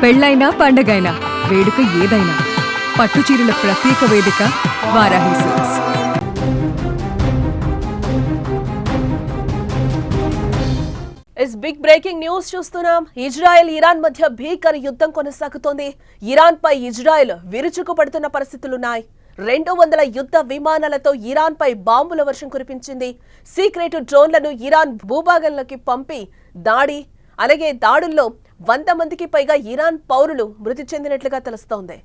పెళ్లైనా పండగైనా వేడుక ఏదైనా పట్టుచీరల ప్రత్యేక వేదిక Varahi silks. Big breaking news చూస్తున్నాం. ఇజ్రాయెల్ ఇరాన్ మధ్య భీకర యుద్ధం కొనసాగుతోంది. ఇరాన్ పై ఇజ్రాయెల్ విరుచుకుపడుతున్న పరిస్థితులున్నాయి. 200 యుద్ధ విమానాలతో ఇరాన్ పై బాంబుల వర్షం కురిపించింది. సీక్రెట్ డ్రోన్లను ఇరాన్ భూభాగంలోకి పంపి దాడుల్లో 100 మందికి పైగా ఇరాన్ పౌరులు మృతి చెందినట్లుగా తెలుస్తోంది.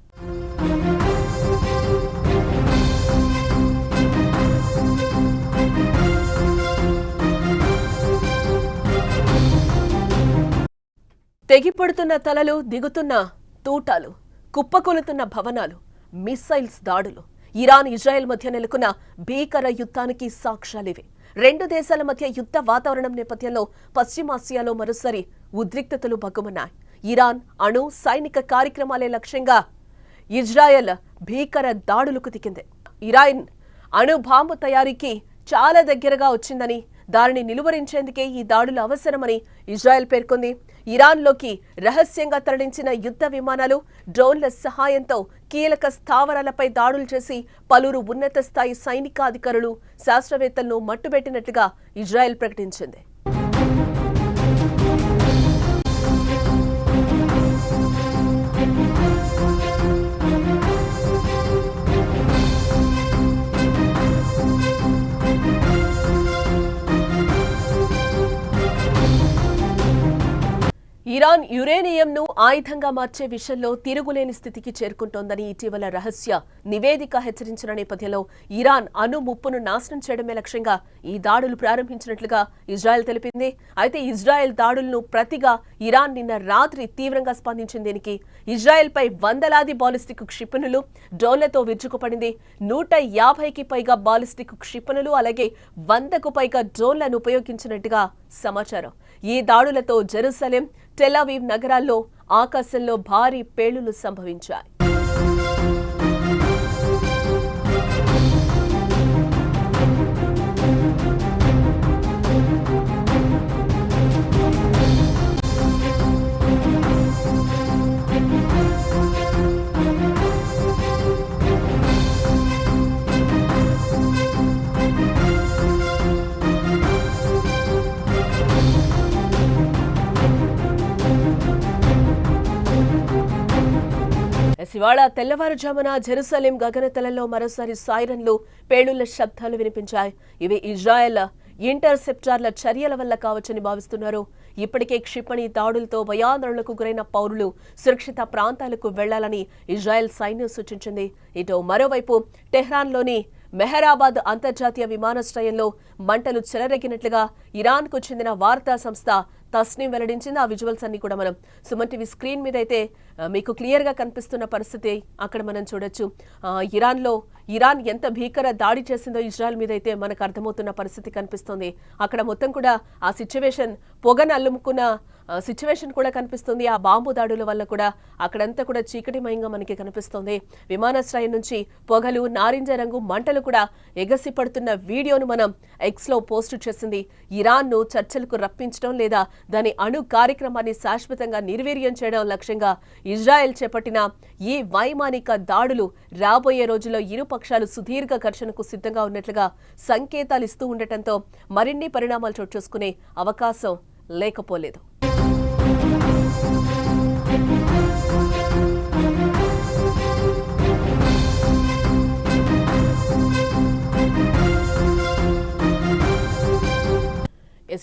తెగిపడుతున్న తలలు, దిగుతున్న తూటాలు, కుప్పకొలుతున్న భవనాలు, మిస్సైల్స్ దాడులు ఇరాన్ ఇజ్రాయెల్ మధ్య నెలకొన్న భీకర యుద్ధానికి సాక్ష్యాలివి. 2 దేశాల మధ్య యుద్ధ వాతావరణం నేపథ్యంలో పశ్చిమాసియాలో మరోసారి ఉద్రిక్తతలు భగ్గుమన్నాయి. ఇరాన్ అణు సైనిక కార్యక్రమాలే లక్ష్యంగా ఇజ్రాయెల్ భీకర దాడులకు దిగింది. ఇరాన్ అణు బాంబు తయారీకి చాలా దగ్గరగా వచ్చిందని, దానిని నిలువరించేందుకే ఈ దాడులు అవసరమని ఇజ్రాయెల్ పేర్కొంది. ఇరాన్లోకి రహస్యంగా తరలించిన యుద్ధ విమానాలు, డ్రోన్ల సహాయంతో కీలక స్థావరాలపై దాడులు చేసి పలువురు ఉన్నత స్థాయి సైనికాధికారులు, శాస్త్రవేత్తలను మట్టుబెట్టినట్లుగా ఇజ్రాయెల్ ప్రకటించింది. ఇరాన్ యురేనియంను ఆయుధంగా మార్చే విషయంలో తిరుగులేని స్థితికి చేరుకుంటోందని ఇటీవల రహస్య నివేదిక హెచ్చరించిన నేపథ్యంలో ఇరాన్ అణు ముప్పును నాశనం చేయడమే లక్ష్యంగా ఈ దాడులు ప్రారంభించినట్లుగా ఇజ్రాయెల్ తెలిపింది. అయితే ఇజ్రాయెల్ దాడులను ప్రతిగా ఇరాన్ నిన్న రాత్రి తీవ్రంగా స్పందించింది. దీనికి ఇజ్రాయెల్పై వందలాది బాలిస్టిక్ క్షిపణులు, డ్రోన్లతో విరుచుకుపడింది. 150కి పైగా బాలిస్టిక్ క్షిపణులు, అలాగే 100కు పైగా డ్రోన్లను ఉపయోగించినట్టుగా సమాచారం. ఈ దాడులతో జెరూసలేం, టెల్ అవీవ్ నగరాల్లో ఆకాశంలో భారీ పేలుళ్లు సంభవించాయి. ఇవాళ తెల్లవారుజామున జెరూసలేం గగనతలంలో మరోసారి సైరన్లు, పేలుళ్ల శబ్దాలు వినిపించాయి. ఇవి ఇజ్రాయెల్ ఇంటర్సెప్టార్ల చర్యల వల్ల కావచ్చని భావిస్తున్నారు. ఇప్పటికే క్షిపణి దాడులతో భయాందోళనకు గురైన పౌరులు సురక్షిత ప్రాంతాలకు వెళ్లాలని ఇజ్రాయెల్ సైన్యం సూచించింది. ఇటు మరోవైపు టెహ్రాన్లోని మెహరాబాద్ అంతర్జాతీయ విమానాశ్రయంలో మంటలు చెలరేగినట్లుగా ఇరాన్కు చెందిన వార్తా సంస్థ తస్నీం వెల్లడించింది. ఆ విజువల్స్ అన్ని కూడా మనం సుమన్ టీవీ స్క్రీన్ మీద అయితే మీకు క్లియర్ గా కనిపిస్తున్న పరిస్థితి అక్కడ మనం చూడొచ్చు. ఇరాన్ ఎంత భీకర దాడి చేసిందో ఇజ్రాయెల్ మీద అయితే మనకు అర్థమవుతున్న పరిస్థితి కనిపిస్తుంది. అక్కడ మొత్తం కూడా ఆ సిచ్యువేషన్, పొగను అల్లుముకున్న సిచ్యువేషన్ కూడా కనిపిస్తుంది. ఆ బాంబు దాడుల వల్ల కూడా అక్కడంతా కూడా చీకటిమయంగా మనకి కనిపిస్తుంది. విమానాశ్రయం నుంచి పొగలు, నారింజ రంగు మంటలు కూడా ఎగసి పడుతున్న వీడియోను మనం ఎక్స్ లో పోస్టు చేసింది. ఇరాన్ ను చర్చలకు రప్పించడం లేదా దాని అణు కార్యక్రమాన్ని శాశ్వతంగా నిర్వీర్యం చేయడం లక్ష్యంగా ఇజ్రాయెల్ చేపట్టిన ఈ వైమానిక దాడులు రాబోయే రోజుల్లో ఇరు పక్షాలు సుదీర్ఘ ఘర్షణకు సిద్ధంగా ఉన్నట్లుగా సంకేతాలు ఇస్తూ ఉండటంతో మరిన్ని పరిణామాలు చోటు చేసుకునే అవకాశం లేకపోలేదు.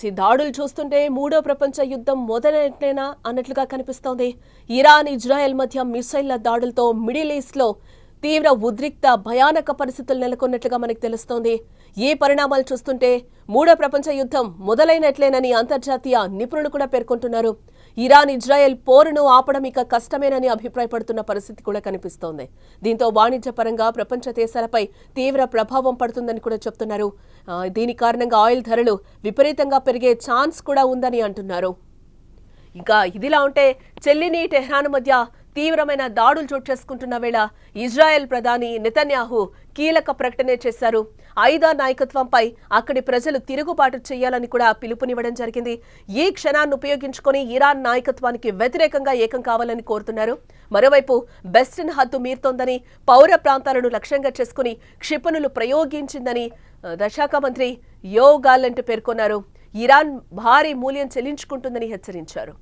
ఈ దాడులు చూస్తుంటే 3వ ప్రపంచ యుద్ధం మొదలైనట్లేనా అన్నట్లుగా కనిపిస్తోంది. ఇరాన్ ఇజ్రాయెల్ మధ్య మిసైళ్ల దాడులతో మిడిల్ ఈస్ట్ లో తీవ్ర ఉద్రిక్త భయానక పరిస్థితులు నెలకొన్నట్లుగా మనకు తెలుస్తోంది. ఈ పరిణామాలు చూస్తుంటే 3వ ప్రపంచ యుద్ధం మొదలైనట్లేనని అంతర్జాతీయ నిపుణులు కూడా పేర్కొంటున్నారు. ఇరాన్ ఇజ్రాయెల్ పోరును ఆపడం ఇక కష్టమేనని అభిప్రాయపడుతున్న పరిస్థితి కూడా కనిపిస్తోంది. దీంతో వాణిజ్యపరంగా ప్రపంచ దేశాలపై తీవ్ర ప్రభావం పడుతుందని కూడా చెప్తున్నారు. దీని కారణంగా ఆయిల్ ధరలు విపరీతంగా పెరిగే ఛాన్స్ కూడా ఉందని అంటున్నారు. ఇంకా ఇదిలా ఉంటే చెల్లిని టెహ్రాన్ మధ్య తీవ్రమైన దాడులు చోటు చేసుకుంటున్న వేళ ఇజ్రాయెల్ ప్రధాని నెతన్యాహు కీలక ప్రకటన చేశారు. ఐదా నాయకత్వంపై అక్కడి ప్రజలు తిరుగుబాటు చేయాలని కూడా పిలుపునివ్వడం జరిగింది. ఈ క్షణాన్ని ఉపయోగించుకొని ఇరాన్ నాయకత్వానికి వ్యతిరేకంగా ఏకం కావాలని కోరుతున్నారు. మరోవైపు బెస్టిన్ హద్దు మీరుతోందని, పౌర ప్రాంతాలను లక్ష్యంగా చేసుకుని క్షిపణులు ప్రయోగించిందని రక్షణ మంత్రి యోవ్ గాలంట్ పేర్కొన్నారు. ఇరాన్ భారీ మూల్యం చెల్లించుకుంటుందని హెచ్చరించారు.